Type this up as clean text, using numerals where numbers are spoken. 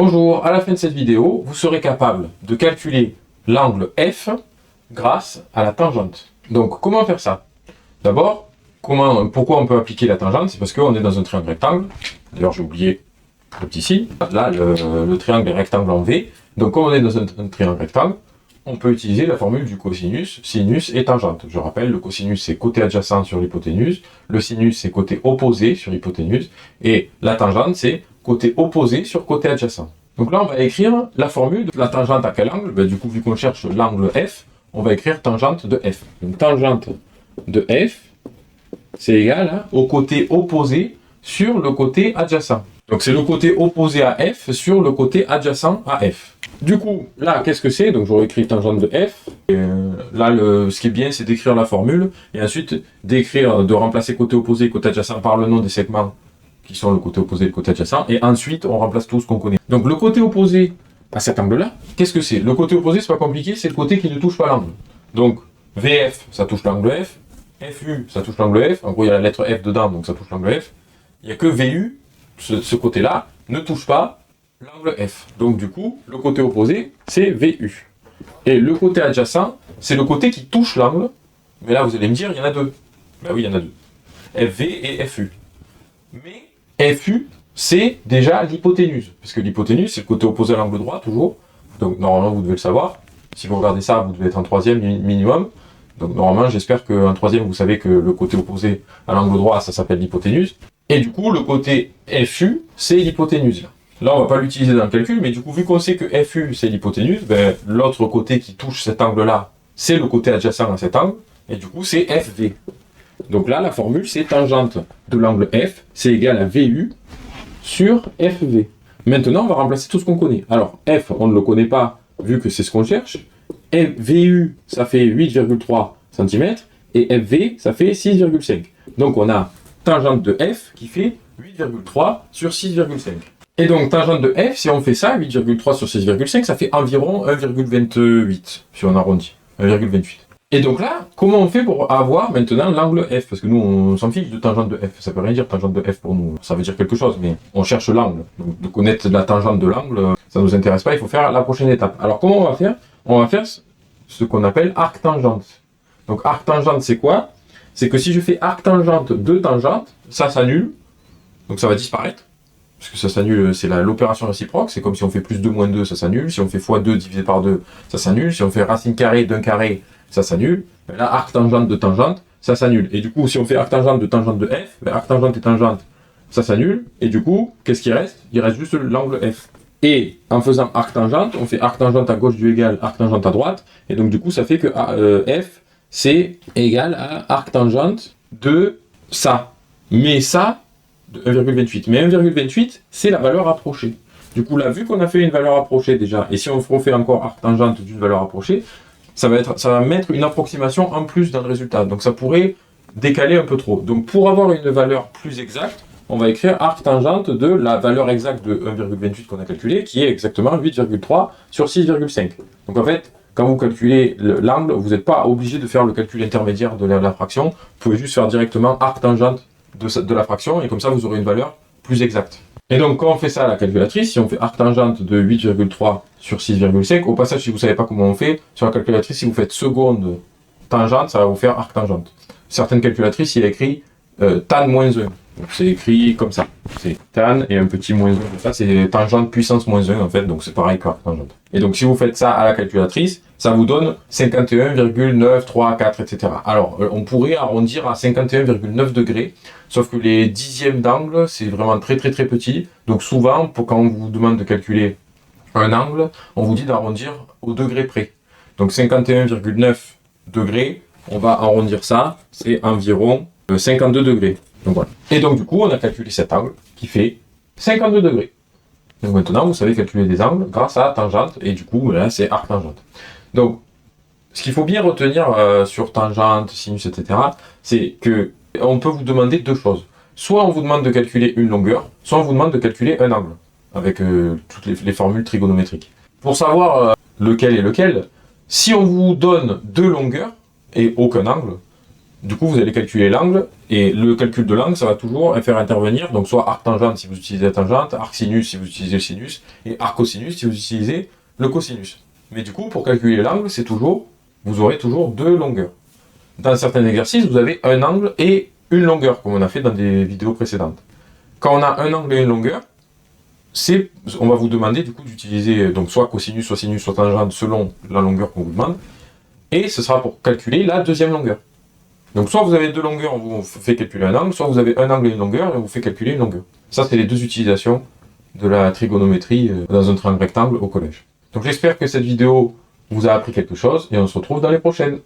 Bonjour, à la fin de cette vidéo, vous serez capable de calculer l'angle F grâce à la tangente. Donc, comment faire ça? D'abord, pourquoi on peut appliquer la tangente? C'est parce qu'on est dans un triangle rectangle. D'ailleurs, j'ai oublié le petit signe. Là, le triangle est rectangle en V. Donc, comme on est dans un triangle rectangle, on peut utiliser la formule du cosinus, sinus et tangente. Je rappelle, le cosinus, c'est côté adjacent sur l'hypoténuse. Le sinus, c'est côté opposé sur l'hypoténuse. Et la tangente, c'est côté opposé sur côté adjacent. Donc là, on va écrire la formule de la tangente à quel angle? Du coup, vu qu'on cherche l'angle F, on va écrire tangente de F. Donc tangente de F, c'est égal au côté opposé sur le côté adjacent. Donc c'est le côté opposé à F sur le côté adjacent à F. Du coup, là, qu'est-ce que c'est? Donc j'aurais écrit tangente de F. Là, ce qui est bien, c'est d'écrire la formule et ensuite de remplacer côté opposé et côté adjacent par le nom des segments qui sont le côté opposé et le côté adjacent, et ensuite on remplace tout ce qu'on connaît. Donc le côté opposé à cet angle-là, qu'est-ce que c'est? Le côté opposé, c'est pas compliqué, c'est le côté qui ne touche pas l'angle. Donc VF, ça touche l'angle F, FU, ça touche l'angle F, en gros il y a la lettre F dedans, donc ça touche l'angle F. Il n'y a que VU, ce côté-là, ne touche pas l'angle F. Donc du coup, le côté opposé, c'est VU. Et le côté adjacent, c'est le côté qui touche l'angle, mais là vous allez me dire, il y en a deux. Ben oui, il y en a deux. FV et FU. Mais FU, c'est déjà l'hypoténuse, parce que l'hypoténuse, c'est le côté opposé à l'angle droit, toujours. Donc normalement, vous devez le savoir. Si vous regardez ça, vous devez être en troisième minimum. Donc normalement, j'espère qu'en troisième, vous savez que le côté opposé à l'angle droit, ça s'appelle l'hypoténuse. Et du coup, le côté FU, c'est l'hypoténuse. Là, on va pas l'utiliser dans le calcul, mais du coup, vu qu'on sait que FU, c'est l'hypoténuse, l'autre côté qui touche cet angle-là, c'est le côté adjacent à cet angle, et du coup, c'est FV. Donc là, la formule, c'est tangente de l'angle F, c'est égal à VU sur FV. Maintenant, on va remplacer tout ce qu'on connaît. Alors, F, on ne le connaît pas, vu que c'est ce qu'on cherche. VU, ça fait 8,3 cm, et FV, ça fait 6,5. Donc, on a tangente de F qui fait 8,3 sur 6,5. Et donc, tangente de F, si on fait ça, 8,3 sur 6,5, ça fait environ 1,28, si on arrondit. 1,28. Et donc là, comment on fait pour avoir maintenant l'angle F? Parce que nous, on s'en fiche de tangente de F. Ça peut rien dire tangente de F pour nous. Ça veut dire quelque chose, mais on cherche l'angle. Donc de connaître la tangente de l'angle, ça nous intéresse pas. Il faut faire la prochaine étape. Alors comment on va faire? On va faire ce qu'on appelle arc-tangente. Donc arc-tangente, c'est quoi? C'est que si je fais arc-tangente de tangente, ça s'annule. Donc ça va disparaître. Parce que ça s'annule, c'est l'opération réciproque. C'est comme si on fait plus 2 moins 2, ça s'annule. Si on fait x2 divisé par 2, ça s'annule. Si on fait racine carrée d'un carré, ça s'annule. Là, arc-tangente de tangente, ça s'annule. Et du coup, si on fait arc-tangente de tangente de F, arc-tangente et tangente, ça s'annule. Et du coup, qu'est-ce qui reste? Il reste juste l'angle F. Et en faisant arc-tangente, on fait arc-tangente à gauche du égal, arc-tangente à droite. Et donc, du coup, ça fait que F, c'est égal à arc-tangente de ça. Mais ça, de 1,28. Mais 1,28, c'est la valeur approchée. Du coup, là, vu qu'on a fait une valeur approchée déjà, et si on refait encore arc-tangente d'une valeur approchée, ça va mettre une approximation en plus dans le résultat. Donc ça pourrait décaler un peu trop. Donc pour avoir une valeur plus exacte, on va écrire arc-tangente de la valeur exacte de 1,28 qu'on a calculé, qui est exactement 8,3 sur 6,5. Donc en fait, quand vous calculez l'angle, vous n'êtes pas obligé de faire le calcul intermédiaire de la fraction. Vous pouvez juste faire directement arc-tangente de la fraction, et comme ça vous aurez une valeur plus exacte. Et donc, quand on fait ça à la calculatrice, si on fait arc-tangente de 8,3 sur 6,5, au passage, si vous ne savez pas comment on fait, sur la calculatrice, si vous faites seconde tangente, ça va vous faire arc-tangente. Certaines calculatrices, il y a écrit tan moins 1. Donc, c'est écrit comme ça. C'est tan et un petit moins 1. Ça, c'est tangente puissance moins 1, en fait. Donc, c'est pareil qu'arc-tangente. Et donc, si vous faites ça à la calculatrice, ça vous donne 51,934, etc. Alors, on pourrait arrondir à 51,9 degrés. Sauf que les dixièmes d'angle, c'est vraiment très très très petit. Donc souvent, quand on vous demande de calculer un angle, on vous dit d'arrondir au degré près. Donc 51,9 degrés, on va arrondir ça, c'est environ 52 degrés. Donc voilà. Et donc du coup, on a calculé cet angle qui fait 52 degrés. Donc maintenant, vous savez calculer des angles grâce à tangente, et du coup, là, c'est arc-tangente. Donc, ce qu'il faut bien retenir sur tangente, sinus, etc., c'est que on peut vous demander deux choses. Soit on vous demande de calculer une longueur, soit on vous demande de calculer un angle, avec toutes les formules trigonométriques. Pour savoir lequel est lequel, si on vous donne deux longueurs et aucun angle, Du coup, vous allez calculer l'angle, et le calcul de l'angle, ça va toujours faire intervenir, donc soit arc-tangente si vous utilisez la tangente, arc-sinus si vous utilisez le sinus, et arc-cosinus si vous utilisez le cosinus. Mais du coup, pour calculer l'angle, c'est toujours, vous aurez toujours deux longueurs. Dans certains exercices, vous avez un angle et une longueur, comme on a fait dans des vidéos précédentes. Quand on a un angle et une longueur, on va vous demander du coup d'utiliser donc soit cosinus, soit sinus, soit tangente selon la longueur qu'on vous demande, et ce sera pour calculer la deuxième longueur. Donc soit vous avez deux longueurs, on vous fait calculer un angle, soit vous avez un angle et une longueur, et on vous fait calculer une longueur. Ça, c'est les deux utilisations de la trigonométrie dans un triangle rectangle au collège. Donc j'espère que cette vidéo vous a appris quelque chose, et on se retrouve dans les prochaines.